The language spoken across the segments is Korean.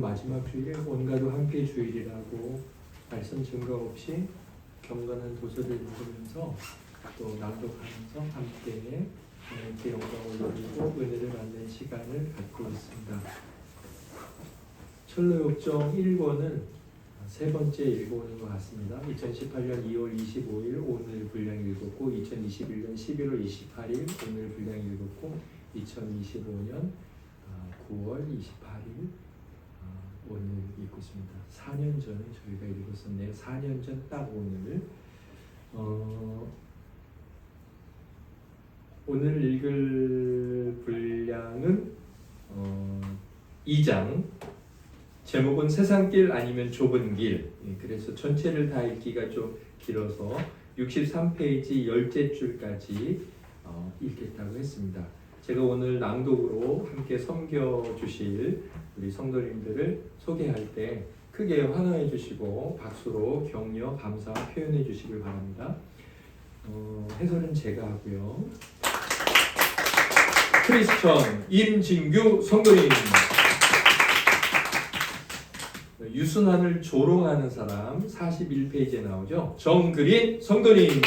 마지막 주일에 온가도 함께 주일이라고 말씀 증거 없이 경건한 도서를 읽으면서 또 낭독하면서 함께 하나님께 영광을 돌리고 은혜를 받는 시간을 갖고 있습니다. 철로역정 1권은 세 번째 읽어오는 것 같습니다. 2018년 2월 25일 오늘 분량 읽었고 2021년 11월 28일 오늘 분량 읽었고 2025년 9월 28일 오늘 읽고 있습니다. 4년 전에 저희가 읽었었네요. 4년 전 딱 오늘 오늘 읽을 분량은 2장 제목은 세상길 아니면 좁은 길. 그래서 전체를 다 읽기가 좀 길어서 63페이지 10째 줄까지 읽겠다고 했습니다. 제가 오늘 낭독으로 함께 섬겨주실 우리 성도님들을 소개할 때 크게 환호해 주시고 박수로 격려, 감사 표현해 주시길 바랍니다. 해설은 제가 하고요. 크리스천 임진규 성도님, 유순환을 조롱하는 사람 41페이지에 나오죠. 정그린 성도님,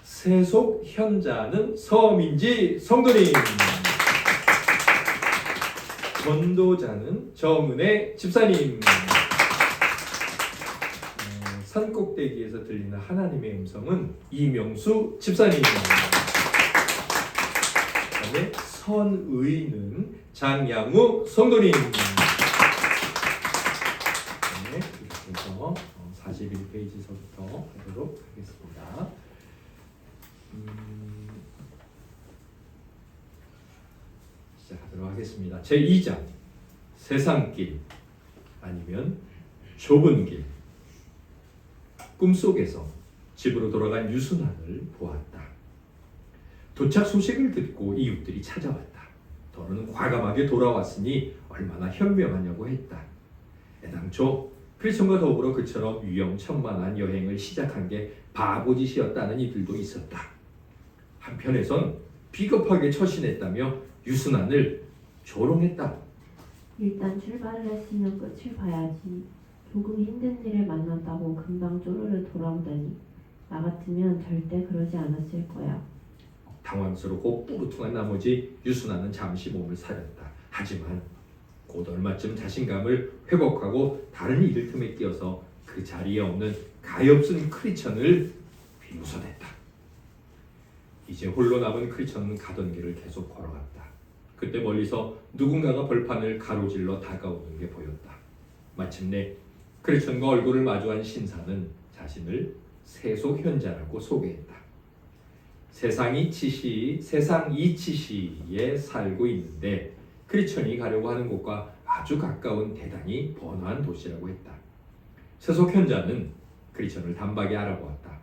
세속 현자는 서민지 성도님, 전도자는 정은혜 집사님, 산꼭대기에서 들리는 하나님의 음성은 이명수 집사님, 그다음에 선의는 장양우 성도님. 네, 이렇게 해서 41페이지서부터 하도록 하겠습니다. 시작하도록 하겠습니다. 제2장 세상길 아니면 좁은 길. 꿈속에서 집으로 돌아간 유순환을 보았다. 도착 소식을 듣고 이웃들이 찾아왔다. 더러는 과감하게 돌아왔으니 얼마나 현명하냐고 했다. 애당초 크리스천과 더불어 그처럼 위험천만한 여행을 시작한 게 바보짓이었다는 이들도 있었다. 한편에선 비겁하게 처신했다며 유순환을 조롱했다. 일단 출발을 했으면 끝을 봐야지. 조금 힘든 일을 만났다고 금방 쪼르르 돌아오다니. 나 같으면 절대 그러지 않았을 거야. 당황스럽고 뿌르퉁한 나머지 유순환은 잠시 몸을 사렸다. 하지만 곧 얼마쯤 자신감을 회복하고 다른 이들 틈에 끼어서 그 자리에 없는 가엾은 크리천을 비웃어냈다. 이제 홀로 남은 크리천은 가던 길을 계속 걸어갔다. 그때 멀리서 누군가가 벌판을 가로질러 다가오는 게 보였다. 마침내 크리천과 얼굴을 마주한 신사는 자신을 세속 현자라고 소개했다. 세상 이치시에 살고 있는데 크리천이 가려고 하는 곳과 아주 가까운 대단히 번화한 도시라고 했다. 세속 현자는 크리천을 단박에 알아보았다.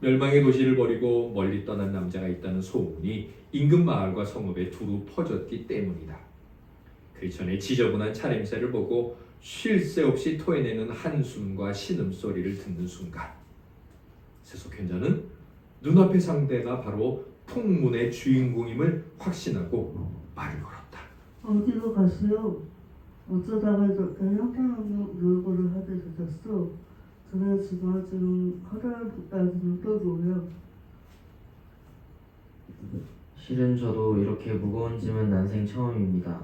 멸망의 도시를 버리고 멀리 떠난 남자가 있다는 소문이 인근 마을과 성읍에 두루 퍼졌기 때문이다. 크리천의 지저분한 차림새를 보고 쉴 새 없이 토해내는 한숨과 신음소리를 듣는 순간 세속 현자는 눈앞의 상대가 바로 풍문의 주인공임을 확신하고 말을 걸었다. 어디로 갔어요? 어쩌다가 저렇게 형편없는 놀고를 하게 되셨어? 저는 지금 허리를 붙다지는 떠도요. 실은 저도 이렇게 무거운 짐은 난생 처음입니다.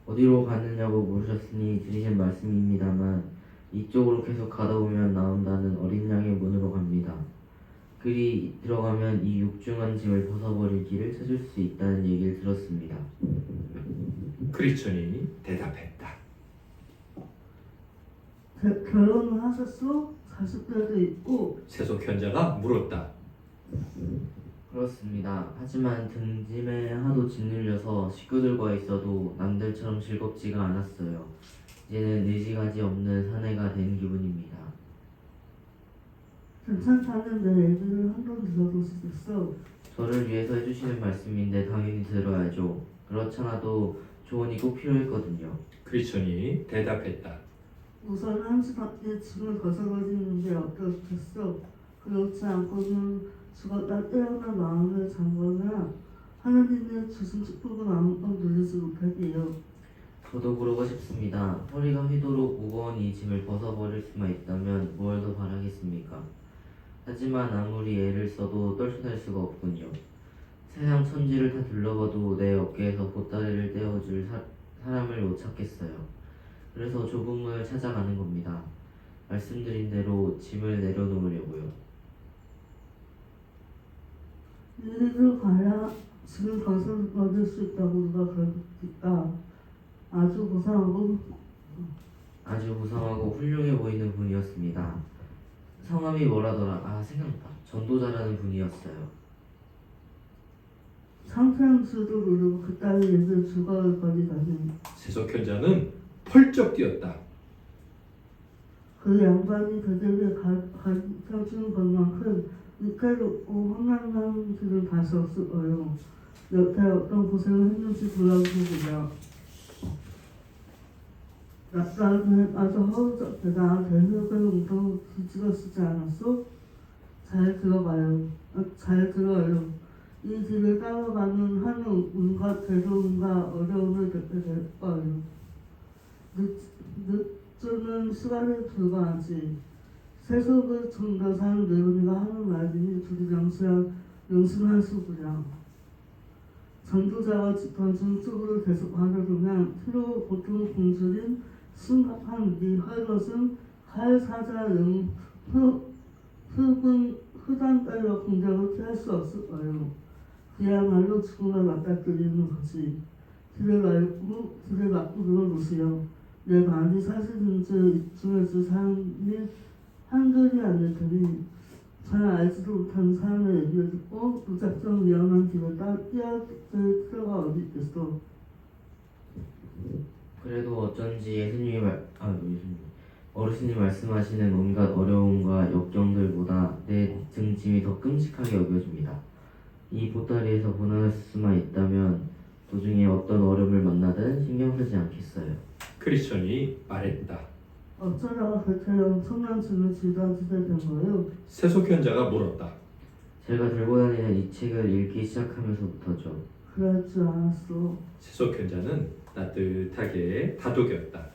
어디로 가느냐고 물으셨으니 드리신 말씀입니다만 이쪽으로 계속 가다 보면 나온다는 어린 양의 문으로 갑니다. 그리 들어가면 이 육중한 짐을 벗어버릴 길을 찾을 수 있다는 얘기를 들었습니다. 크리천이 대답했다. 결혼을 하셨어? 가족들도 있고. 세속 현자가 물었다. 그렇습니다. 하지만 등짐에 하도 짓눌려서 식구들과 있어도 남들처럼 즐겁지가 않았어요. 이제는 의지가지 없는 사내가 된 기분입니다. 괜찮다는 내 얘기를 한번 들어보시겠어? 저를 위해서 해주시는 말씀인데 당연히 들어야죠. 그렇잖아도 조언이 꼭 필요했거든요. 크리천이 대답했다. 우선 한시밖에 짐을 벗어버리는 게 어떻겠어? 그렇지 않고는 죽었다 깨어난 마음을 잠거나 하나님의 주신 축복을 아무것도 누리지 못하게요. 저도 그러고 싶습니다. 허리가 휘도록 무거운 이 짐을 벗어버릴 수만 있다면 뭘 더 바라겠습니까? 하지만 아무리 애를 써도 떨쳐낼 수가 없군요. 세상 천지를 다 둘러봐도 내 어깨에서 보따리를 떼어줄 사람을 못 찾겠어요. 그래서 좁은 문을 찾아가는 겁니다. 말씀드린 대로 짐을 내려놓으려고요. 이리로 가야 지금 벗어버릴 수 있다고 누가 그랬다. 아주 고상하고 아주 무상하고 훌륭해 보이는 분이었습니다. 성함이 뭐라더라? 생각났다. 전도자라는 분이었어요. 상쾌한 줄도 모르고 그따위 일들 죽어버리다니. 세속현자는 펄쩍 뛰었다. 그 양반이 그들에게 가르쳐준 것만큼 이까지고 험난한 길을 다시 없어요. 여태 어떤 고생을 했는지 돌아보고요. 나는 아주 허우적대다. 대륙을 웅덩 뒤집어 쓰지 않았어? 잘 들어봐요. 잘 들어요. 이 길을 따라가는 한 온갖 괴로움과 어려움을 겪게 될 거예요. 늦주는 시간에 불과하지. 세속을 좀 더 사는 늙은이가 하는 말이니 둘이 명심한 수구야. 전도자가 짚어준 쪽으로 계속 하려면 필요 보통 공줄인 심각한 이 헐것은 칼사자용 흙은 흑안 따위와 공격을 피할 수 없을 거예요. 그야말로 죽음과 맞닥뜨리는 거지. 길을 막고 눌러보세요. 내 말이 사실인지 입증해줄 사람이 한둘이 아닐 테니 잘 알지도 못하는 사람의 얘기를 듣고 무작정 위험한 길을 뛰어들 필요가 어디 있겠어. 그래도 어쩐지 어르신이 말씀하시는 온갖 어려움과 역경들보다 내 등짐이 더 끔찍하게 여겨집니다. 이 보따리에서 벗어날 수만 있다면 도중에 어떤 어려움을 만나든 신경 쓰지 않겠어요. 크리스천이 말했다. 어쩌다가 그렇게 엄청난 짐을 짊어지게 된 거예요? 세속현자가 물었다. 제가 들고 다니는 이 책을 읽기 시작하면서부터죠. 그럴 줄 알았어. 세속현자는 따뜻하게 다독였다.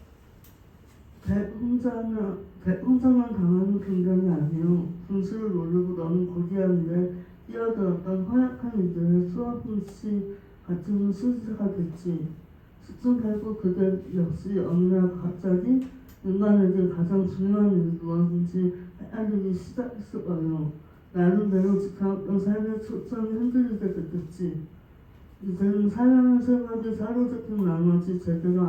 혼자만 당하는 경전이 아니요. 분수를 모르고 너는 고귀한 일에 뛰어들었던 허약한 이들의 수없이 같은 수지가 됐지. 수중 결국 그들 역시 어느날 갑자기 인간에게 가장 중요한 일이 무엇인지 헤아리기 시작했을 거예요. 나름대로 지켜왔던 삶의 초점이 흔들리게 됐겠지. 이제는 사랑의 생각에 사로잡힌 나머지 제대로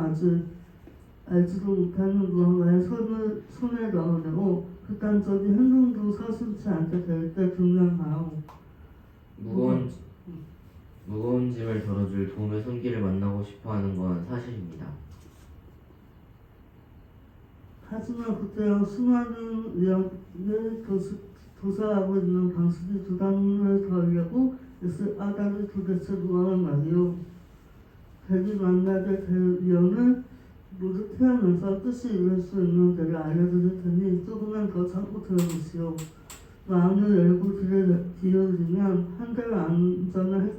알지도 못하는 무언가에 손에 넣으려고 극단적인 행동도 서슴지 않게 될 때 분명하오. 무거운 짐을 덜어줄 도움의 손길을 만나고 싶어하는 건 사실입니다. 하지만 그때야 수많은 위험을 도사하고 있는 방식이 부담을 덜려고 있을 까닭이 도대체 무엇은 말이오. 대기 만나게 될 위험을 모두 피하면서 뜻이 이룰 수 있는 데를 알려드릴 테니 조금만 더 참고 들어보시오. 마음을 열고 귀를 기울이면 한결 안전한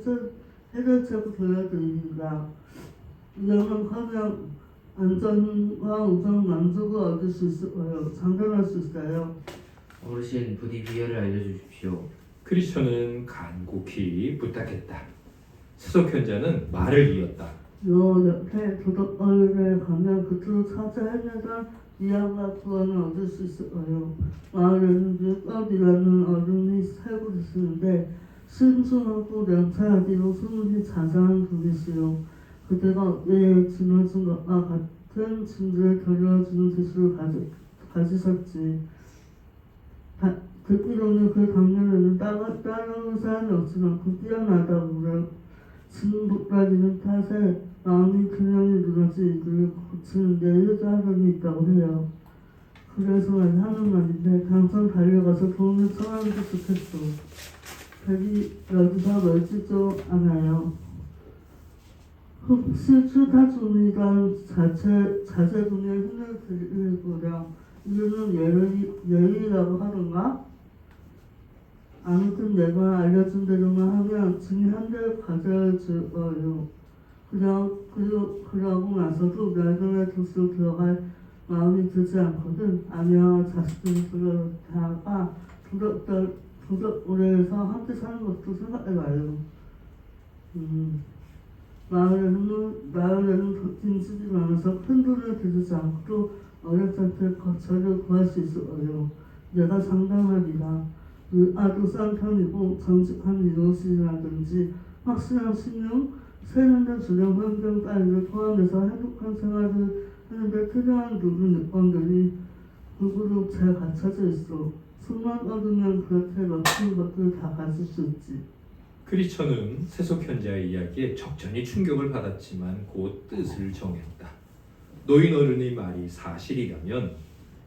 해결책을 보여드립니다. 위험은커녕 안전과 우정 만족을 얻을 수 있을 거예요. 장담할 수 있어요. 어르신, 부디 비결을 알려주십시오. 크리스천은 간곡히 부탁했다. 세속현자는 말을 이었다. 요 옆에 도덕거리에 가면 그쪽을 찾아 헤매다 위안과 구원을 얻을 수 있을 거예요. 마을에는 율법이라는 어른이 살고 계시는데 순수하고 명찰하기로 소문이 자자한 분이시요. 그대가 왜 짊어진 것과 같은 짐들을 겨루어주는 기술을 가지셨지. 듣기로는 그 강렬에는 따라오는 사람이 없을 만큼 뛰어나다고 그래요. 짐 보따리는 탓에 마음이 균형이 무너지 이들을 고치는 데 일조하는 있다고 해요. 그래서 하는 말인데 당장 달려가서 도움을 청하는 게 좋겠어. 별이 여기서 멀지도 않아요. 혹시 출타중이란 자제분의 힘을 드리고려 이유는 예의라고 하던가? 아무튼 내가 알려준 대로만 하면 짐이 한 대를 가져줄 거예요. 그러고 나서도 멸관의 도시로 들어갈 마음이 들지 않거든. 아내와 자식들이 들어다가 도덕오래에서 함께 사는 것도 생각해봐요. 마을에는 빈집이 많아서 큰 돈을 들이지 않고도 어렵게 거처를 구할 수 있어요. 내가 상담하리라. 아주 싼 편이고 정직한 이웃이라든지 확실한 신용, 세련된 주변 환경 따위를 포함해서 행복한 생활을 하는데 필요한 모든 요건들이 골고루 잘 갖춰져 있어. 손만 얻으면 그렇게 멋진 것들을 다 가질 수 있지. 크리처는 세속 현자의 이야기에 적잖이 충격을 받았지만 곧 뜻을 정했다. 노인 어른의 말이 사실이라면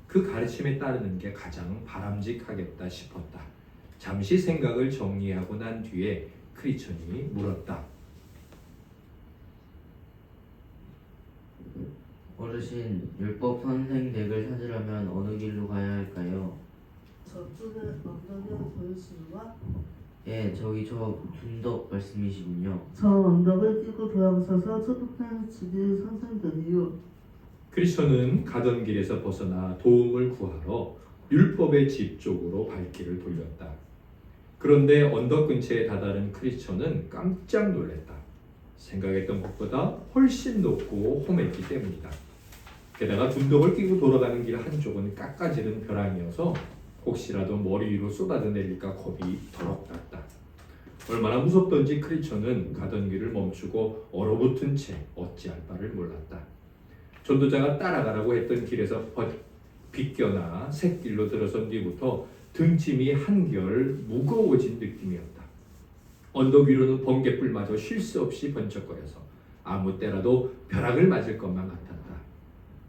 그 가르침에 따르는 게 가장 바람직하겠다 싶었다. 잠시 생각을 정리하고 난 뒤에 크리처니 물었다. 어르신, 율법 선생 댁을 찾으려면 어느 길로 가야 할까요? 저쪽에 언덕에 보이시는가? 예, 저기 저 둔덕 말씀이시군요. 저 언덕을 끼고 돌아서서 초록색 집이 선생들이요. 크리처는 가던 길에서 벗어나 도움을 구하러 율법의 집 쪽으로 발길을 돌렸다. 그런데 언덕 근처에 다다른 크리처는 깜짝 놀랐다. 생각했던 것보다 훨씬 높고 험했기 때문이다. 게다가 둔덕을 끼고 돌아가는 길 한쪽은 깎아지른 벼랑이어서 혹시라도 머리 위로 쏟아져 내릴까 겁이 더럭 났다. 얼마나 무섭던지 크리처는 가던 길을 멈추고 얼어붙은 채 어찌할 바를 몰랐다. 전도자가 따라가라고 했던 길에서 비껴나 샛길로 들어선 뒤부터 등짐이 한결 무거워진 느낌이었다. 언덕 위로는 번갯불마저 쉴 수 없이 번쩍거려서 아무 때라도 벼락을 맞을 것만 같았다.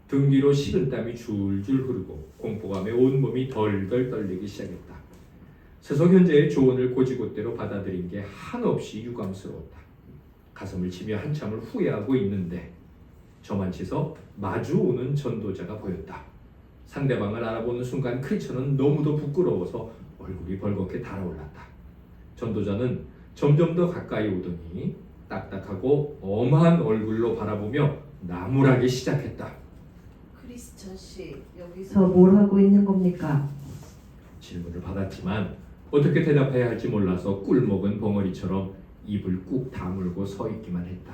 등 뒤로 식은땀이 줄줄 흐르고 공포감에 온몸이 덜덜 떨리기 시작했다. 세속 현자의 조언을 고지고대로 받아들인 게 한없이 유감스러웠다. 가슴을 치며 한참을 후회하고 있는데 저만치서 마주오는 전도자가 보였다. 상대방을 알아보는 순간 크리처는 너무도 부끄러워서 얼굴이 벌겋게 달아올랐다. 전도자는 점점 더 가까이 오더니 딱딱하고 엄한 얼굴로 바라보며 나무라기 시작했다. 크리스천 씨, 여기서 저 뭘 하고 있는 겁니까? 질문을 받았지만 어떻게 대답해야 할지 몰라서 꿀먹은 벙어리처럼 입을 꾹 다물고 서 있기만 했다.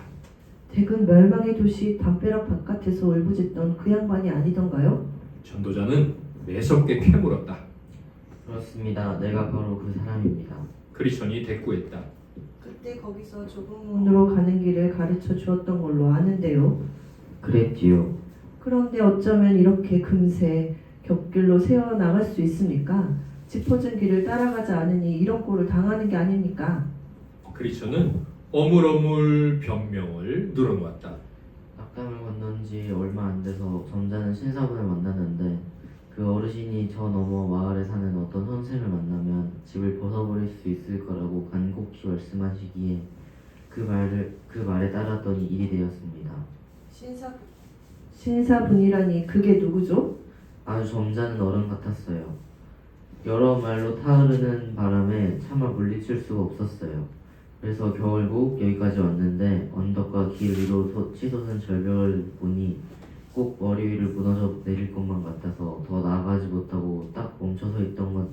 댁은 멸망의 도시 담벼락 바깥에서 울부짖던 그 양반이 아니던가요? 전도자는 매섭게 캐물었다. 그렇습니다. 내가 바로 그 사람입니다. 크리스천이 대꾸했다. 그때 거기서 조금 문으로 가는 길을 가르쳐 주었던 걸로 아는데요. 그랬지요. 그런데 어쩌면 이렇게 금세 곁길로 새어 나갈 수 있습니까? 짚어진 길을 따라가지 않으니 이런 꼴을 당하는 게 아닙니까? 크리스천은 어물어물 변명을 늘어놓았다. 낙담을 건넌 지 얼마 안 돼서 점잖은 신사분을 만났는데 그 어르신이 저 너머 마을에 사는 어떤 선생을 만나면 집을 벗어버릴 수 있을 거라고 간곡히 말씀하시기에 그 말에 따랐더니 일이 되었습니다. 신사분이라니 그게 누구죠? 아주 점잖은 어른 같았어요. 여러 말로 타오르는 바람에 차마 물리칠 수가 없었어요. 그래서 결국 여기까지 왔는데 언덕과 길 위로 치솟은 절벽을 보니 꼭 머리 위를 무너져 내릴 것만 같아서 더 나아가지 못하고 딱 멈춰서 있던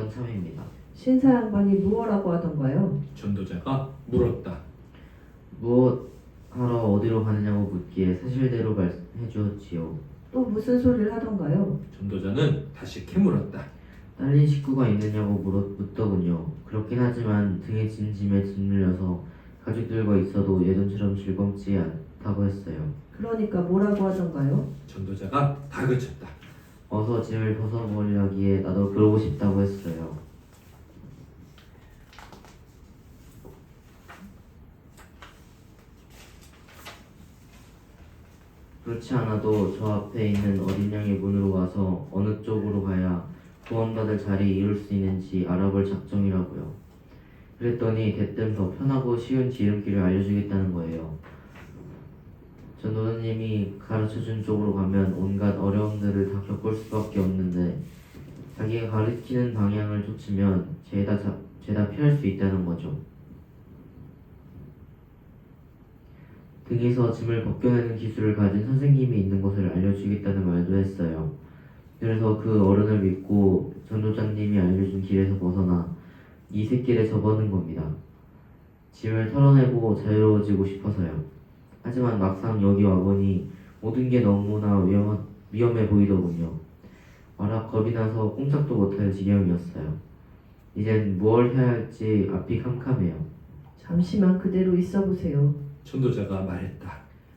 참입니다. 신사 양반이 무엇라고 하던가요? 전도자가 물었다. 무엇 하러 어디로 가느냐고 묻기에 사실대로 말해 주었지요. 또 무슨 소리를 하던가요? 전도자는 다시 캐물었다. 딸린 식구가 있느냐고 묻더군요. 그렇긴 하지만 등에 진 짐에 짓눌려서 가족들과 있어도 예전처럼 즐겁지 않다고 했어요. 그러니까 뭐라고 하던가요? 전도자가 다그쳤다. 어서 짐을 벗어버리라기에 나도 그러고 싶다고 했어요. 그렇지 않아도 저 앞에 있는 어린 양의 문으로 와서 어느 쪽으로 가야 구원받을 자리에 이룰 수 있는지 알아볼 작정이라고요. 그랬더니 대뜸 더 편하고 쉬운 지름길을 알려주겠다는 거예요. 전도사님이 가르쳐준 쪽으로 가면 온갖 어려움들을 다 겪을 수밖에 없는데 자기가 가르치는 방향을 쫓으면 죄다 피할 수 있다는 거죠. 등에서 짐을 벗겨내는 기술을 가진 선생님이 있는 곳을 알려주겠다는 말도 했어요. 그래서 그 어른을 믿고 전도자님이 알려준 길에서 벗어나 이 샛길에 접어든 겁니다. 짐을 털어내고 자유로워지고 싶어서요. 하지만 막상 여기 와보니 모든 게 너무나 위험해 보이더군요. 워낙 겁이 나서 꼼짝도 못할 지경이었어요. 이젠 무얼 해야 할지 앞이 캄캄해요. 잠시만 그대로 있어 보세요. 전도자가 말했다.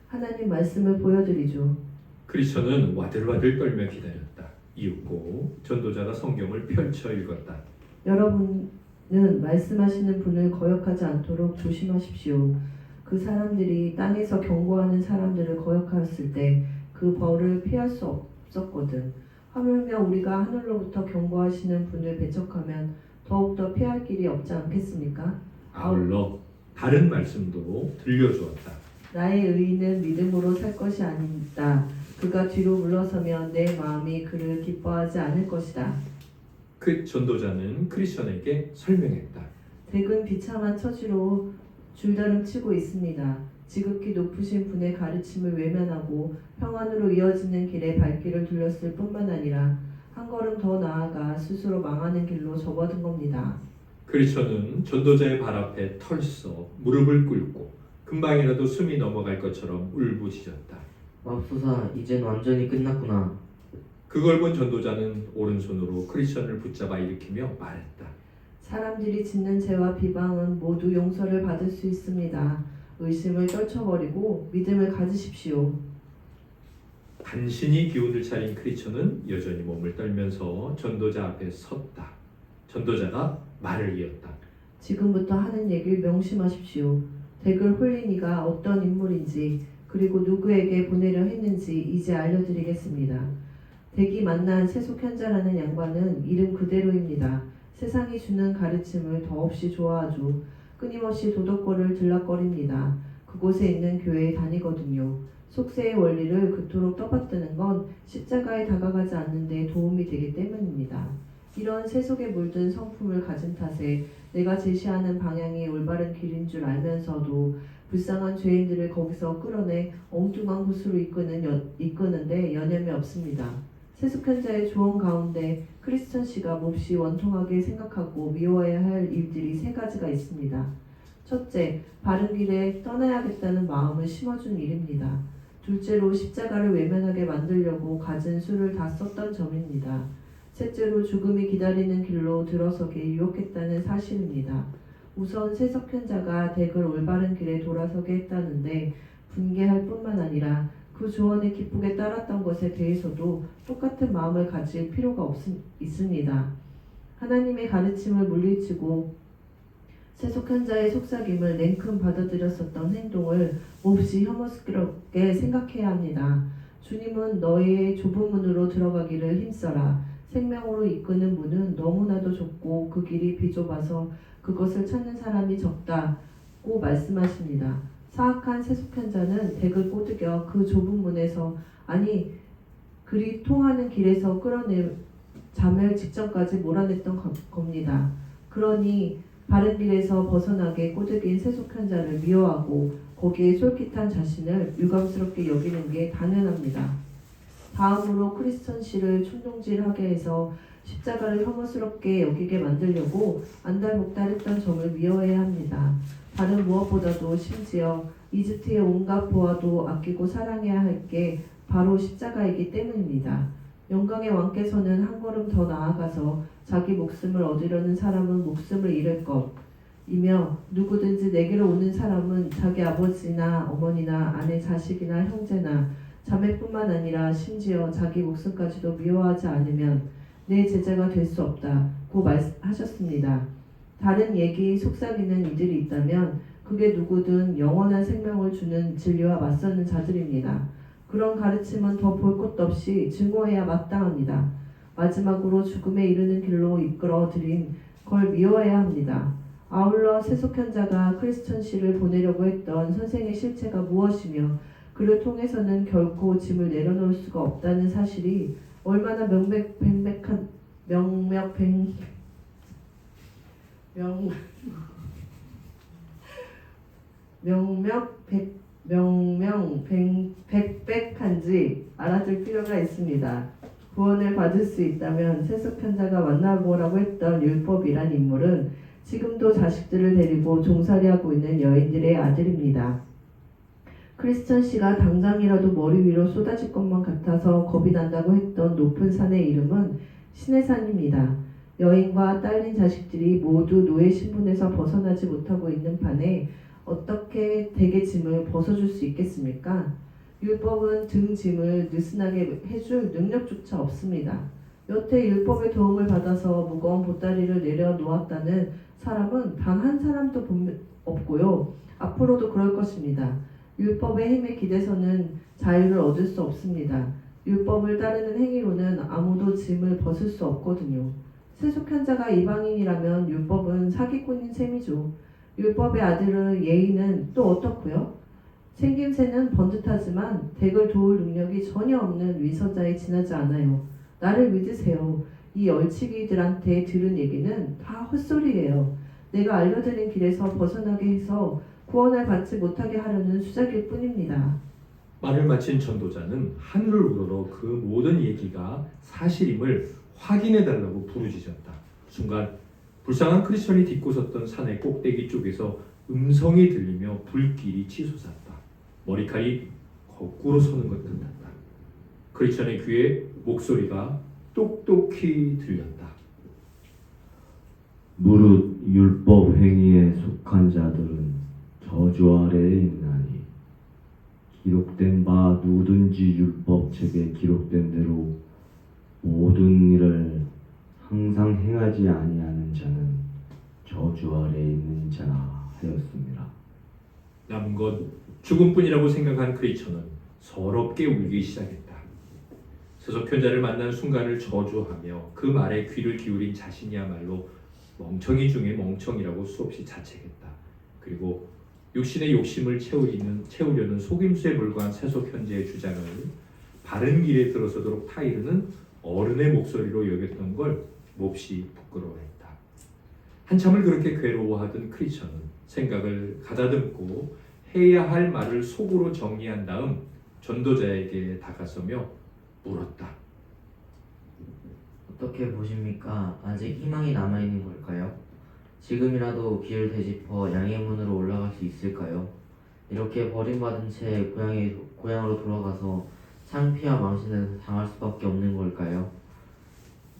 하나님 말씀을 보여드리죠. 크리스천은 와들와들 떨며 기다렸다. 이윽고 전도자가 성경을 펼쳐 읽었다. 여러분은 말씀하시는 분을 거역하지 않도록 조심하십시오. 그 사람들이 땅에서 경고하는 사람들을 거역하였을 때 그 벌을 피할 수 없었거든. 하물며 우리가 하늘로부터 경고하시는 분을 배척하면 더욱더 피할 길이 없지 않겠습니까? 아울러 다른 말씀도 들려주었다. 나의 의인은 믿음으로 살 것이 아니다. 그가 뒤로 물러서면 내 마음이 그를 기뻐하지 않을 것이다. 그 전도자는 크리스천에게 설명했다. 댁은 비참한 처지로 줄다름치고 있습니다. 지극히 높으신 분의 가르침을 외면하고 평안으로 이어지는 길에 발길을 둘렀을 뿐만 아니라 한 걸음 더 나아가 스스로 망하는 길로 접어든 겁니다. 크리스천은 전도자의 발 앞에 털썩 무릎을 꿇고 금방이라도 숨이 넘어갈 것처럼 울부짖었다. 맙소사, 이젠 완전히 끝났구나. 그걸 본 전도자는 오른손으로 크리스천을 붙잡아 일으키며 말했다. 사람들이 짓는 죄와 비방은 모두 용서를 받을 수 있습니다. 의심을 떨쳐버리고 믿음을 가지십시오. 간신히 기운을 차린 크리스천은 여전히 몸을 떨면서 전도자 앞에 섰다. 전도자가 말을 이었다. 지금부터 하는 얘기를 명심하십시오. 댁을 홀린 이가 어떤 인물인지 그리고 누구에게 보내려 했는지 이제 알려드리겠습니다. 댁이 만난 세속현자라는 양반은 이름 그대로입니다. 세상이 주는 가르침을 더없이 좋아하죠. 끊임없이 도덕권을 들락거립니다. 그곳에 있는 교회에 다니거든요. 속세의 원리를 그토록 떠받드는 건 십자가에 다가가지 않는 데 도움이 되기 때문입니다. 이런 세속에 물든 성품을 가진 탓에 내가 제시하는 방향이 올바른 길인 줄 알면서도 불쌍한 죄인들을 거기서 끌어내 엉뚱한 곳으로 이끄는데 여념이 없습니다. 세속현자의 조언 가운데 크리스천 씨가 몹시 원통하게 생각하고 미워해야 할 일들이 세 가지가 있습니다. 첫째, 바른 길에 떠나야겠다는 마음을 심어준 일입니다. 둘째로 십자가를 외면하게 만들려고 가진 수를 다 썼던 점입니다. 셋째로 죽음이 기다리는 길로 들어서게 유혹했다는 사실입니다. 우선 세속현자가 댁을 올바른 길에 돌아서게 했다는데 분개할 뿐만 아니라 그 조언에 기쁘게 따랐던 것에 대해서도 똑같은 마음을 가질 필요가 있습니다. 하나님의 가르침을 물리치고 세속현자의 속삭임을 냉큼 받아들였었던 행동을 몹시 혐오스럽게 생각해야 합니다. 주님은 너희의 좁은 문으로 들어가기를 힘써라. 생명으로 이끄는 문은 너무나도 좁고 그 길이 비좁아서 그것을 찾는 사람이 적다고 말씀하십니다. 사악한 세속현자는 댁을 꼬드겨 그 좁은 문에서 아니 그리 통하는 길에서 끌어내 자멸 직전까지 몰아냈던 겁니다. 그러니 바른 길에서 벗어나게 꼬드긴 세속현자를 미워하고 거기에 솔깃한 자신을 유감스럽게 여기는 게 당연합니다. 다음으로 크리스천 씨를 충동질하게 해서 십자가를 혐오스럽게 여기게 만들려고 안달목달했던 점을 미워해야 합니다. 다른 무엇보다도 심지어 이집트의 온갖 보화도 아끼고 사랑해야 할 게 바로 십자가이기 때문입니다. 영광의 왕께서는 한 걸음 더 나아가서 자기 목숨을 얻으려는 사람은 목숨을 잃을 것이며 누구든지 내게로 오는 사람은 자기 아버지나 어머니나 아내 자식이나 형제나 자매뿐만 아니라 심지어 자기 목숨까지도 미워하지 않으면 내 제자가 될 수 없다고 말하셨습니다. 다른 얘기 속삭이는 이들이 있다면 그게 누구든 영원한 생명을 주는 진리와 맞서는 자들입니다. 그런 가르침은 더 볼 것도 없이 증오해야 마땅합니다. 마지막으로 죽음에 이르는 길로 이끌어 들인 걸 미워해야 합니다. 아울러 세속현자가 크리스천 씨를 보내려고 했던 선생의 실체가 무엇이며 그를 통해서는 결코 짐을 내려놓을 수가 없다는 사실이 얼마나 명명백백한지 알아둘 필요가 있습니다. 구원을 받을 수 있다면 세속편자가 만나보라고 했던 율법이란 인물은 지금도 자식들을 데리고 종살이하고 있는 여인들의 아들입니다. 크리스천 씨가 당장이라도 머리 위로 쏟아질 것만 같아서 겁이 난다고 했던 높은 산의 이름은 시내산입니다. 여인과 딸린 자식들이 모두 노예 신분에서 벗어나지 못하고 있는 판에 어떻게 대개 짐을 벗어줄 수 있겠습니까? 율법은 등 짐을 느슨하게 해줄 능력조차 없습니다. 여태 율법의 도움을 받아서 무거운 보따리를 내려놓았다는 사람은 단 한 사람도 없고요. 앞으로도 그럴 것입니다. 율법의 힘에 기대서는 자유를 얻을 수 없습니다. 율법을 따르는 행위로는 아무도 짐을 벗을 수 없거든요. 세속한 자가 이방인이라면 율법은 사기꾼인 셈이죠. 율법의 아들의 예의는 또 어떻고요? 생김새는 번듯하지만 덱을 도울 능력이 전혀 없는 위선자에 지나지 않아요. 나를 믿으세요. 이 얼치기들한테 들은 얘기는 다 헛소리예요. 내가 알려드린 길에서 벗어나게 해서 구원을 받지 못하게 하려는 수작일 뿐입니다. 말을 마친 전도자는 하늘을 우러러 그 모든 얘기가 사실임을 확인해달라고 부르짖었다. 순간 불쌍한 크리스천이 딛고 섰던 산의 꼭대기 쪽에서 음성이 들리며 불길이 치솟았다. 머리칼이 거꾸로 서는 것 같았다. 크리스천의 귀에 목소리가 똑똑히 들렸다. 무릇 율법 행위에 속한 자들은 저주 아래에 있나니 기록된 바 누구든지 율법책에 기록된 대로 모든 일을 항상 행하지 아니하는 자는 저주 아래에 있는 자라 하였습니다. 남은 것 죽음뿐이라고 생각한 크리스천은 서럽게 울기 시작했다. 세속편자를 만난 순간을 저주하며 그 말에 귀를 기울인 자신이야말로 멍청이 중에 멍청이라고 수없이 자책했다. 그리고 육신의 욕심을 채우려는 속임수에 불과한 세속현재의 주장을 바른 길에 들어서도록 타이르는 어른의 목소리로 여겼던 걸 몹시 부끄러워했다. 한참을 그렇게 괴로워하던 크리스천은 생각을 가다듬고 해야 할 말을 속으로 정리한 다음 전도자에게 다가서며 물었다. 어떻게 보십니까? 아직 희망이 남아있는 걸까요? 지금이라도 길을 되짚어 양의 문으로 올라갈 수 있을까요? 이렇게 버림받은 채 고향으로 돌아가서 창피와 망신을 당할 수밖에 없는 걸까요?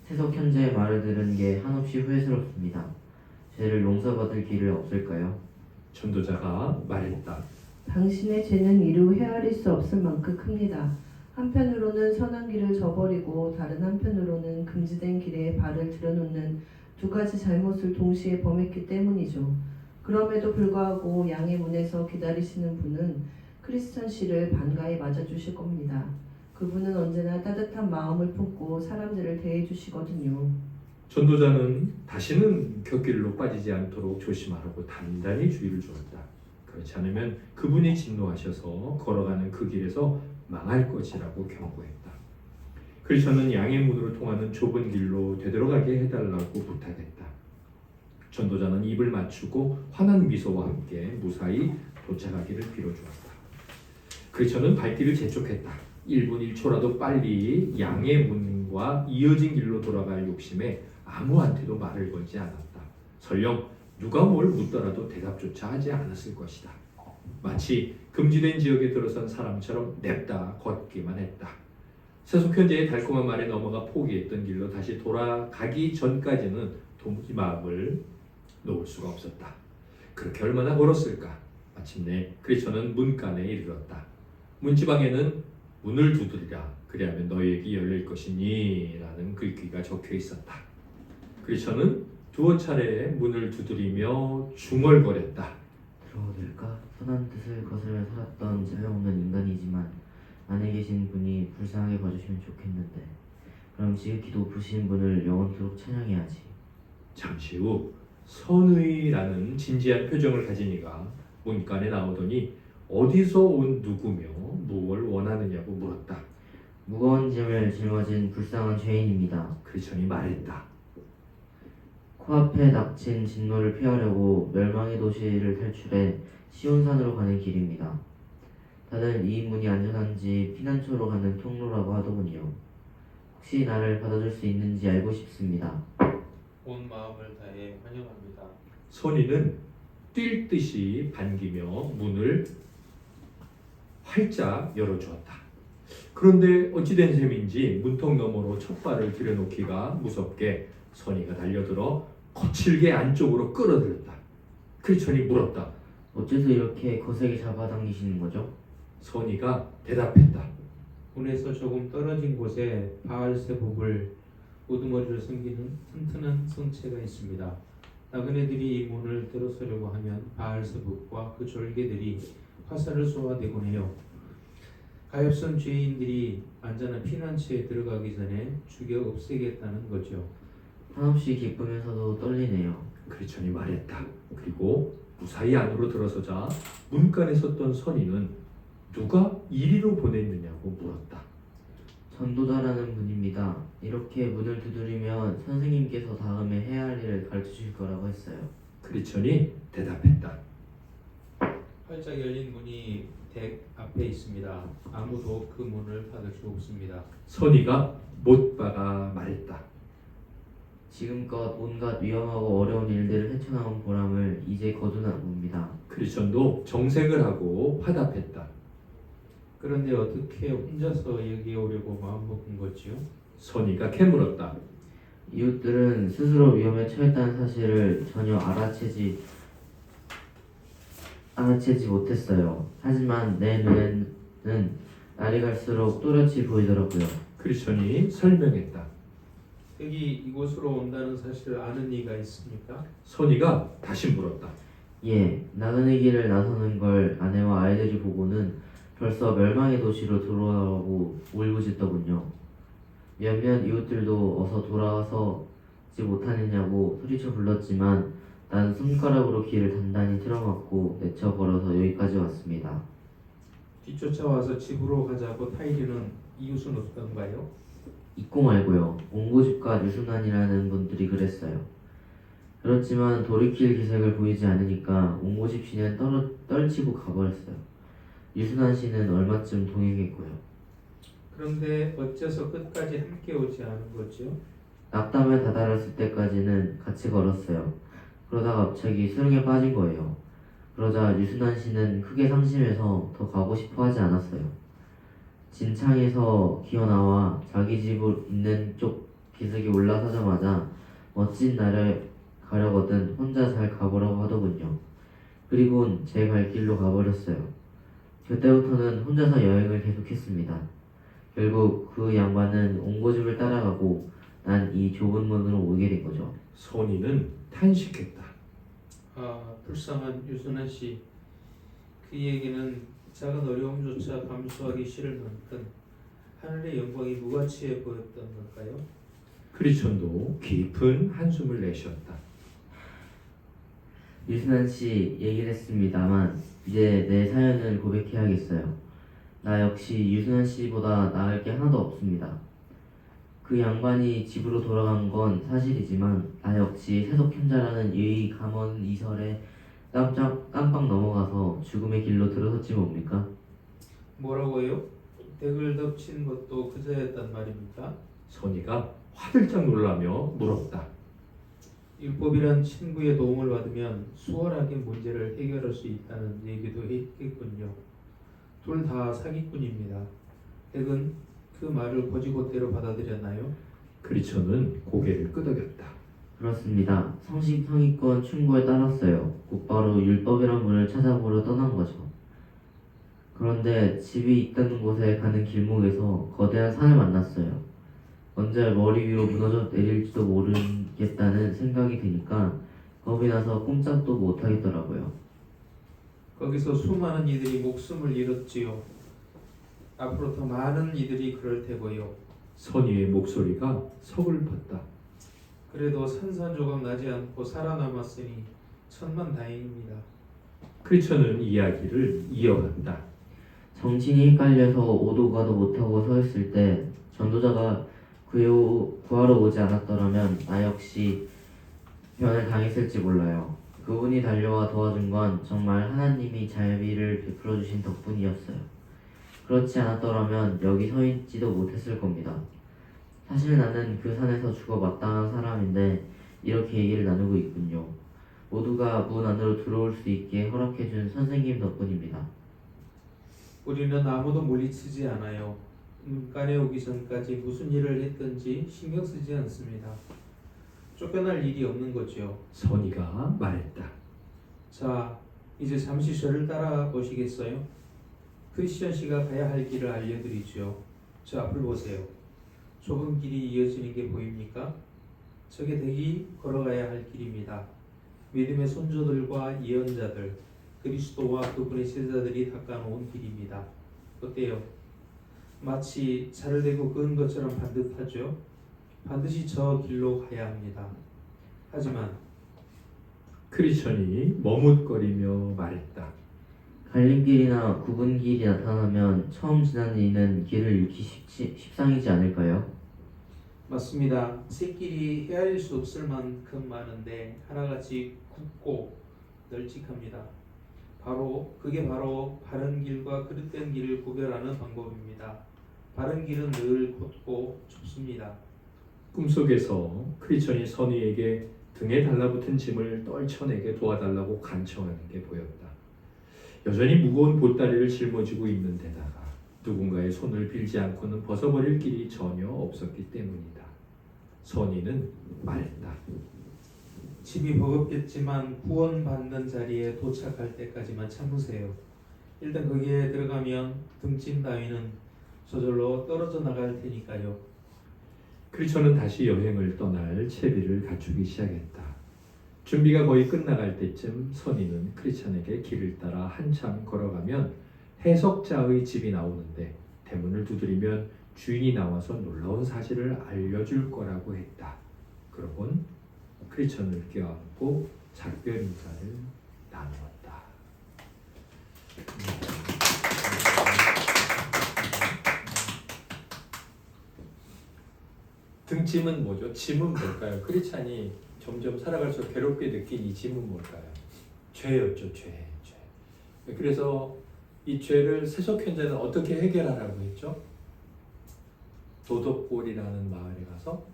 세속현재의 말을 들은 게 한없이 후회스럽습니다. 죄를 용서받을 길은 없을까요? 전도자가 말했다. 당신의 죄는 이루 헤아릴 수 없을 만큼 큽니다. 한편으로는 선한 길을 저버리고 다른 한편으로는 금지된 길에 발을 들여놓는 두 가지 잘못을 동시에 범했기 때문이죠. 그럼에도 불구하고 양의 문에서 기다리시는 분은 크리스천 씨를 반가이 맞아주실 겁니다. 그분은 언제나 따뜻한 마음을 품고 사람들을 대해주시거든요. 전도자는 다시는 곁길로 빠지지 않도록 조심하라고 단단히 주의를 주었다. 그렇지 않으면 그분이 진노하셔서 걸어가는 그 길에서 망할 것이라고 경고했다. 크리스천은 양의 문으로 통하는 좁은 길로 되돌아가게 해달라고 부탁했다. 전도자는 입을 맞추고 환한 미소와 함께 무사히 도착하기를 빌어주었다. 크리스천은 발길을 재촉했다. 1분 1초라도 빨리 양의 문과 이어진 길로 돌아갈 욕심에 아무한테도 말을 걸지 않았다. 설령 누가 뭘 묻더라도 대답조차 하지 않았을 것이다. 마치 금지된 지역에 들어선 사람처럼 냅다 걷기만 했다. 세속현재의 달콤한 말에 넘어가 포기했던 길로 다시 돌아가기 전까지는 도무지 마음을 놓을 수가 없었다. 그렇게 얼마나 걸었을까? 마침내 크리스천은 문간에 이르렀다. 문지방에는 문을 두드리라. 그리하면 너희에게 열릴 것이니 라는 글귀가 적혀 있었다. 크리스천은 두어 차례 문을 두드리며 중얼거렸다. 들어오될까? 선한 뜻을 거스르며 살았던 자유없는 인간이지만 안에 계신 분이 불쌍하게 봐주시면 좋겠는데 그럼 지극히 높으신 분을 영원토록 찬양해야지. 잠시 후 선의라는 진지한 표정을 가진 이가 문간에 나오더니 어디서 온 누구며 무엇을 원하느냐고 물었다. 무거운 짐을 짊어진 불쌍한 죄인입니다. 크리스천이 말했다. 코앞에 닥친 진노를 피하려고 멸망의 도시를 탈출해 시온산으로 가는 길입니다. 다들 이 문이 안전한지 피난처로 가는 통로라고 하더군요. 혹시 나를 받아줄 수 있는지 알고 싶습니다. 온 마음을 다해 환영합니다. 선인은 뛸 듯이 반기며 문을 활짝 열어주었다. 그런데 어찌된 셈인지 문턱 너머로 첫 발을 들여놓기가 무섭게 선이가 달려들어 거칠게 안쪽으로 끌어들였다. 크리스천이 물었다. 어째서 이렇게 거세게 잡아당기시는 거죠? 선이가 대답했다. 문에서 조금 떨어진 곳에 바알세복을 우두머리를 숨기는 튼튼한 성체가 있습니다. 나그네들이 이 문을 들어서려고 하면 바알세복과 그 졸개들이 화살을 쏘아대곤 해요. 가엾은 죄인들이 안전한 피난처에 들어가기 전에 죽여 없애겠다는 거죠. 한없이 기쁘면서도 떨리네요. 크리스천이 말했다. 그리고 무사히 안으로 들어서자 문간에 섰던 선인은 누가 이리로 보냈느냐고 물었다. 전도자라는 분입니다. 이렇게 문을 두드리면 선생님께서 다음에 해야 할 일을 가르치실 거라고 했어요. 크리스천이 대답했다. 활짝 열린 문이 댁 앞에 있습니다. 아무도 그 문을 닫을 수 없습니다. 선이가 못 박아 말했다. 지금껏 온갖 위험하고 어려운 일들을 헤쳐나온 보람을 이제 거두나 봅니다. 크리스천도 정색을 하고 화답했다. 그런데 어떻게 혼자서 여기에 오려고 마음먹은 거지요? 선이가 캐물었다. 이웃들은 스스로 위험에 처했다는 사실을 전혀 알아채지 못했어요. 하지만 내 눈에는 날이 갈수록 또렷이 보이더라고요. 크리스천이 설명했다. 여기 이곳으로 온다는 사실을 아는 이가 있습니까? 선이가 다시 물었다. 예, 나그네 길을 나서는 걸 아내와 아이들이 보고는 벌써 멸망의 도시로 돌아가고 울부짖더군요. 몇몇 이웃들도 어서 돌아와서지 못하느냐고 소리쳐 불렀지만 난 손가락으로 길을 단단히 틀어막고 내쳐 걸어서 여기까지 왔습니다. 뒤쫓아와서 집으로 가자고 타이르는 이웃은 없던가요? 있고 말고요. 옹고집과 유순환이라는 분들이 그랬어요. 그렇지만 돌이킬 기색을 보이지 않으니까 옹고집 씨는 떨치고 가버렸어요. 유순환 씨는 얼마쯤 동행했고요. 그런데 어째서 끝까지 함께 오지 않은 거죠? 낙담에 다다랐을 때까지는 같이 걸었어요. 그러다가 갑자기 수렁에 빠진 거예요. 그러자 유순환 씨는 크게 상심해서 더 가고 싶어 하지 않았어요. 진창에서 기어나와 자기 집 있는 쪽 기슭에 올라서자마자 멋진 날을 가려거든 혼자 잘 가보라고 하더군요. 그리곤 제 갈 길로 가버렸어요. 그때부터는 혼자서 여행을 계속했습니다. 결국 그 양반은 옹고집을 따라가고 난 이 좁은 문으로 오게 된 거죠. 선이는 탄식했다. 아, 불쌍한 유순환 씨. 그에게는 작은 어려움조차 감수하기 싫을 만큼 하늘의 영광이 무가치해 보였던 걸까요? 크리스천도 깊은 한숨을 내쉬었다. 유순환 씨 얘기를 했습니다만 이제 내 사연을 고백해야겠어요. 나 역시 유순환 씨보다 나을 게 하나도 없습니다. 그 양반이 집으로 돌아간 건 사실이지만 나 역시 세속현자라는 이 감언 이설에 깜빡 넘어가서 죽음의 길로 들어섰지 뭡니까? 뭐라고요? 댁을 덮친 것도 그자였단 말입니까? 선이가 화들짝 놀라며 물었다. 율법이란 친구의 도움을 받으면 수월하게 문제를 해결할 수 있다는 얘기도 했겠군요. 둘 다 사기꾼입니다. 댁은 그 말을 고지고대로 받아들였나요? 크리스천은 고개를 끄덕였다. 그렇습니다. 성심성의권 충고에 따랐어요. 곧바로 율법이란 문을 찾아보러 떠난 거죠. 그런데 집이 있다는 곳에 가는 길목에서 거대한 산을 만났어요. 언제 머리 위로 무너져 내릴지도 모르겠다는 생각이 드니까 겁이 나서 꼼짝도 못 하겠더라고요. 거기서 수많은 이들이 목숨을 잃었지요. 앞으로 더 많은 이들이 그럴 테고요. 선이의 목소리가 서글펐다. 그래도 산산조각 나지 않고 살아남았으니 천만다행입니다. 크리스천은 이야기를 이어간다. 정신이 헷갈려서 오도 가도 못하고 서 있을 때 전도자가 구하러 오지 않았더라면 나 역시 변을 당했을지 몰라요. 그분이 달려와 도와준 건 정말 하나님이 자비를 베풀어 주신 덕분이었어요. 그렇지 않았더라면 여기 서 있지도 못했을 겁니다. 사실 나는 그 산에서 죽어 마땅한 사람인데 이렇게 얘기를 나누고 있군요. 모두가 문 안으로 들어올 수 있게 허락해준 선생님 덕분입니다. 우리는 아무도 물리치지 않아요. 문간에 오기 전까지 무슨 일을 했든지 신경 쓰지 않습니다. 쫓겨날 일이 없는 거죠. 선이가 말했다. 자, 이제 잠시 저를 따라 보시겠어요? 크리스천 씨가 가야 할 길을 알려드리죠. 저 앞을 보세요. 좁은 길이 이어지는 게 보입니까? 저게 댁이 걸어가야 할 길입니다. 믿음의 손조들과 예언자들, 그리스도와 그분의 제자들이 닦아놓은 길입니다. 어때요? 마치 차를 대고 그은 것처럼 반듯하죠? 반드시 저 길로 가야 합니다. 하지만 크리스천이 머뭇거리며 말했다. 갈림길이나 굽은 길이 나타나면 처음 지나는 이는 길을 잃기 십상이지 않을까요? 맞습니다. 새길이 헤아릴 수 없을 만큼 많은데 하나같이 굽고 널찍합니다. 그게 바로 바른 길과 그릇된 길을 구별하는 방법입니다. 바른 길은 늘 곧고 좁습니다. 꿈속에서 크리스천이 선이에게 등에 달라붙은 짐을 떨쳐내게 도와달라고 간청하는 게 보였다. 여전히 무거운 보따리를 짊어지고 있는 데다가 누군가의 손을 빌지 않고는 벗어버릴 길이 전혀 없었기 때문이다. 선이는 말했다. 집이 버겁겠지만 구원받는 자리에 도착할 때까지만 참으세요. 일단 거기에 들어가면 등짐 따위는 저절로 떨어져 나갈 테니까요. 크리스천은 다시 여행을 떠날 채비를 갖추기 시작했다. 준비가 거의 끝나갈 때쯤 선이는 크리스천에게 길을 따라 한참 걸어가면 해석자의 집이 나오는데 대문을 두드리면 주인이 나와서 놀라운 사실을 알려줄 거라고 했다. 그러곤 크리스천을 껴안고 작별 인사를 나누었다. 등짐은 뭐죠? 짐은 뭘까요? 크리스찬이 점점 살아갈수록 괴롭게 느낀 이 짐은 뭘까요? 죄였죠, 죄. 그래서 이 죄를 세속현자는 어떻게 해결하라고 했죠? 도덕골이라는 마을에 가서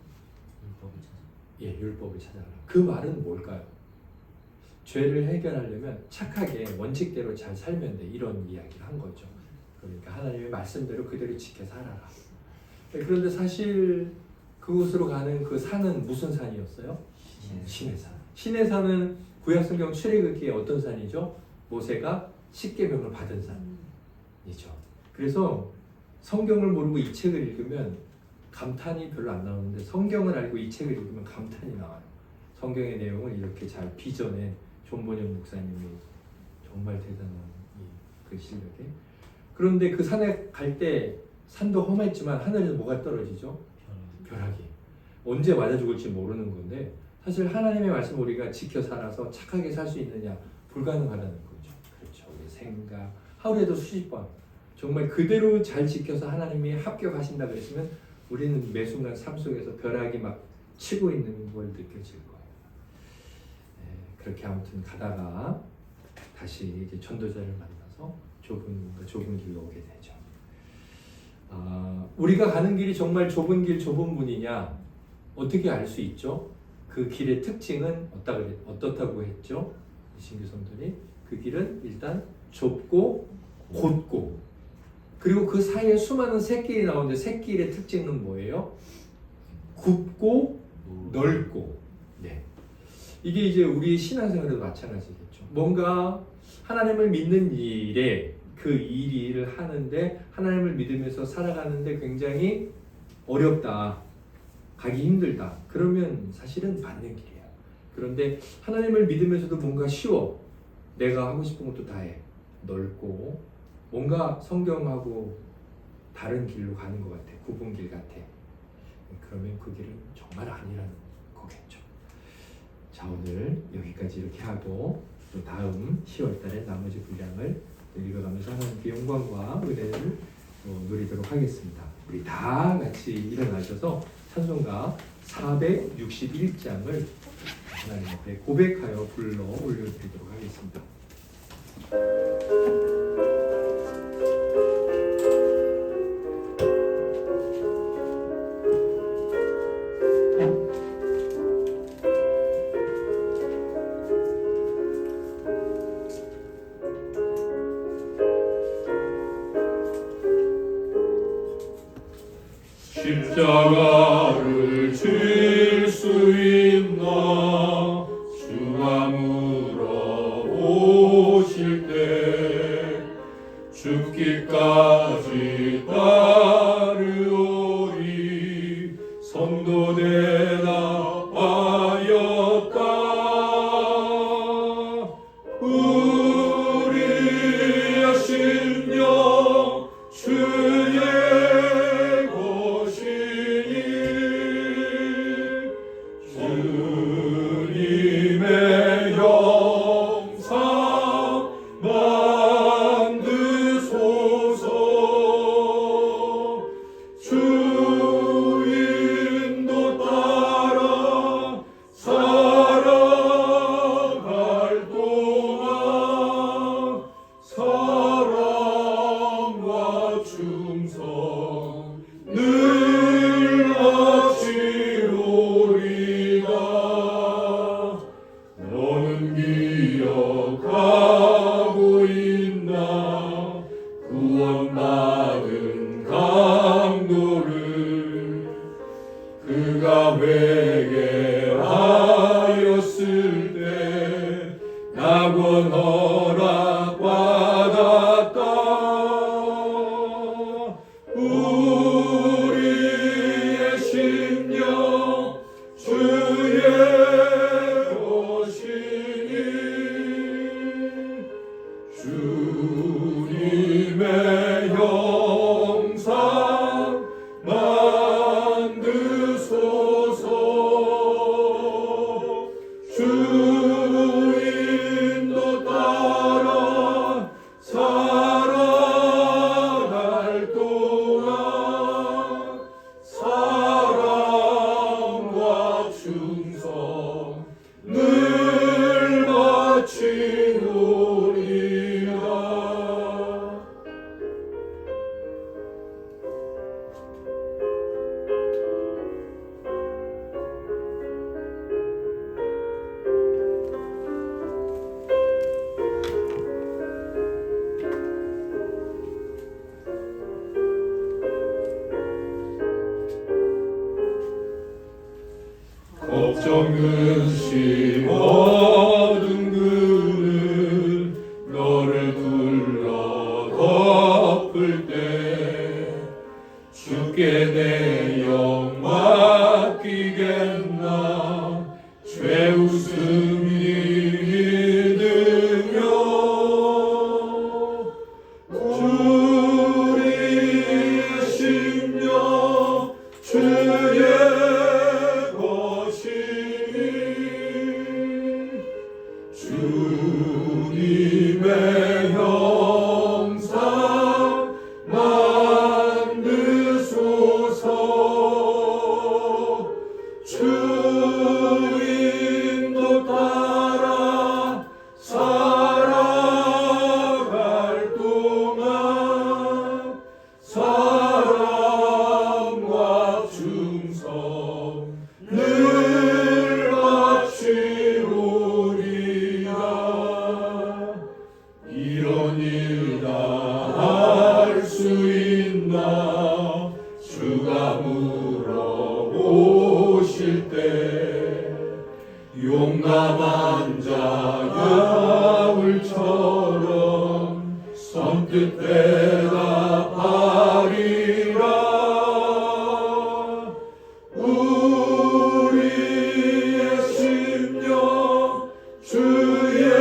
율법을 찾아라. 그 말은 뭘까요? 죄를 해결하려면 착하게 원칙대로 잘 살면 돼. 이런 이야기를 한 거죠. 그러니까 하나님의 말씀대로 그대로 지켜 살아라. 그런데 사실 그곳으로 가는 그 산은 무슨 산이었어요? 신의 산. 신의 산은 구약성경 출애굽기에 어떤 산이죠? 모세가 십계명을 받은 산이죠. 그래서 성경을 모르고 이 책을 읽으면 감탄이 별로 안 나오는데 성경을 알고 이 책을 읽으면 감탄이 나와요. 성경의 내용을 이렇게 잘 빚어낸 존본영 목사님이 정말 대단한 그 실력에. 그런데 그 산에 갈 때 산도 험했지만 하늘에서 뭐가 떨어지죠? 벼락이. 언제 맞아 죽을지 모르는 건데 사실 하나님의 말씀 우리가 지켜 살아서 착하게 살 수 있느냐 불가능하다는 거죠. 그렇죠. 우리 생각 하루에도 수십 번 정말 그대로 잘 지켜서 하나님이 합격하신다 그랬으면 우리는 매 순간 삶 속에서 벼락이 막 치고 있는 걸 느껴질 거예요. 그렇게 아무튼 가다가 다시 이제 전도자를 만나서 좁은 길로 오게 되죠. 우리가 가는 길이 정말 좁은 길, 좁은 문이냐 어떻게 알 수 있죠? 그 길의 특징은 어떻다고 했죠? 신규 성도님, 그 길은 일단 좁고 곧고 그리고 그 사이에 수많은 샛길이 나오는데 샛길의 특징은 뭐예요? 굽고 넓고. 네. 이게 이제 우리 신앙생활에도 마찬가지겠죠. 뭔가 하나님을 믿는 일에 그 일을 하는데 하나님을 믿으면서 살아가는데 굉장히 어렵다. 가기 힘들다. 그러면 사실은 맞는 길이에요. 그런데 하나님을 믿으면서도 뭔가 쉬워. 내가 하고 싶은 것도 다 해. 넓고 뭔가 성경하고 다른 길로 가는 것 같아. 굽은 길 같아. 그러면 그 길은 정말 아니라는 거겠죠. 자, 오늘 여기까지 이렇게 하고 또 다음 10월 달에 나머지 분량을 읽어가면서 하나님께 영광과 은혜를 누리도록 하겠습니다. 우리 다 같이 일어나셔서 찬송가 461장을 하나님 앞에 고백하여 불러 올려드리도록 하겠습니다. 십자가를 질 수 있나 주가 물어보실 때 죽기까지 따르오리 성도 대답하였다. 우리의 심령 주의 것이니 주님의 형상 만드소서. 주 인도 따라 살아갈 동안 사랑과 충성 늘 마치오리다. 너는 기억하고 있나 구원받은 강도를 그가 회개하였을 때 낙원 허락받았다. 우리의 심령 주의 것이니 주님의 형상 만드소서. 주 인도 따라 살아갈 동안 사랑과 충성 늘 마치오리라. 걱정 근심 어두운 그는 너를 둘러 덮을 때 주께 내 영 맡기겠나 죄웃음 믿으며 우리의 심령 주의 것이니 주님의 형상 만드소서. 주 인도 따라 살아갈 동안 사랑과 충성 늘 마치오리라. 이런 일 다 할 수 있나 주가 물어보실 때 용감한 자 야울처럼 선뜻 대답하리라. 우리의 심령 주의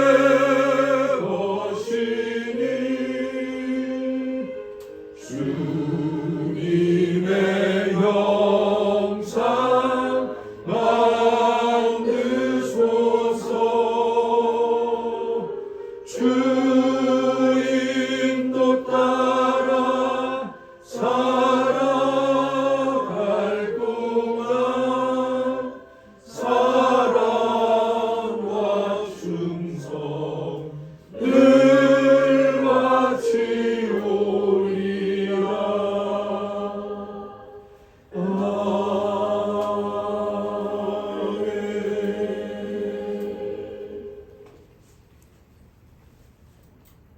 것이니 주님의 형상 만드소서. 주 인도 따라 살아갈 동안 사랑과 충성 늘 마치오리라.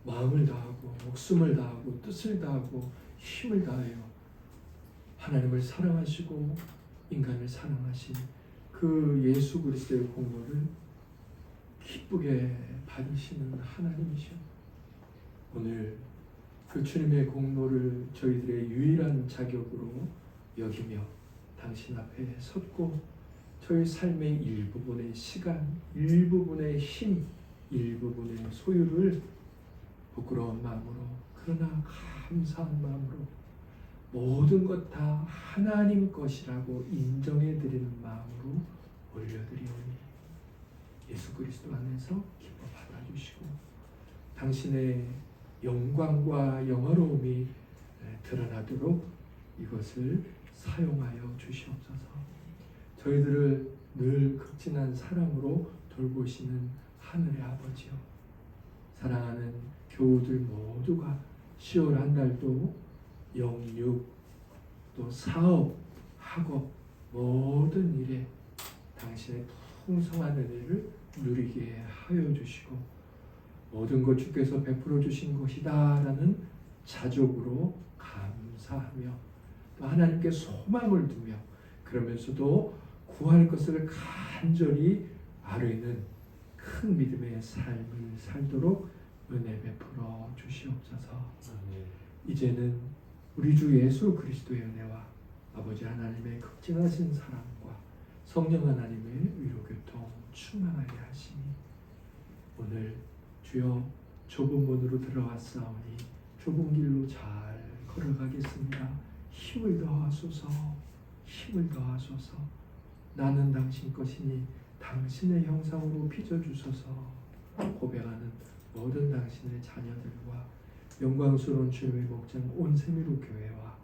마음을 다하고 목숨을 다하고 뜻을 다하고 힘을 다하여 하나님을 사랑하시고 인간을 사랑하신 그 예수 그리스도의 공로를 기쁘게 받으시는 하나님이시오. 오늘 그 주님의 공로를 저희들의 유일한 자격으로 여기며 당신 앞에 섰고 저희 삶의 일부분의 시간, 일부분의 힘, 일부분의 소유를 부끄러운 마음으로 그러나 감사한 마음으로 모든 것 다 하나님 것이라고 인정해 드리는 마음으로 올려드리오니 예수 그리스도 안에서 기뻐 받아주시고 당신의 영광과 영화로움이 드러나도록 이것을 사용하여 주시옵소서. 저희들을 늘 극진한 사랑으로 돌보시는 하늘의 아버지요, 사랑하는 교우들 모두가 10월 한 달도 영육 또 사업, 학업 모든 일에 당신의 풍성한 은혜를 누리게 하여 주시고 모든 것 주께서 베풀어 주신 것이다라는 자족으로 감사하며 또 하나님께 소망을 두며 그러면서도 구할 것을 간절히 아뢰는 큰 믿음의 삶을 살도록 은혜 베풀어 주시옵소서. 이제는 우리 주 예수 그리스도의 은혜와 아버지 하나님의 극진하신 사랑과 성령 하나님의 위로교통 충만하게 하시니 오늘 주여 좁은 문으로 들어왔사오니 좁은 길로 잘 걸어가겠습니다. 힘을 더하소서, 힘을 더하소서. 나는 당신 것이니 당신의 형상으로 빚어주소서. 고백하는 모든 당신의 자녀들과 영광스러운 주님의 목장 온세미로 교회와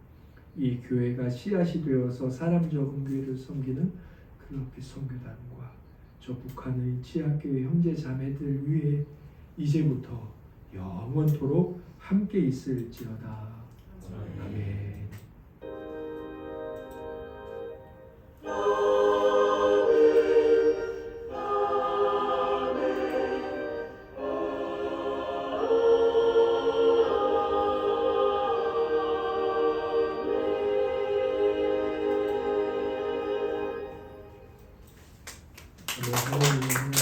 이 교회가 씨앗이 되어서 사람 적은 교회를 섬기는 글로피 선교단과 저 북한의 지하교회 형제 자매들 위해 이제부터 영원토록 함께 있을지어다. 아멘. 하나님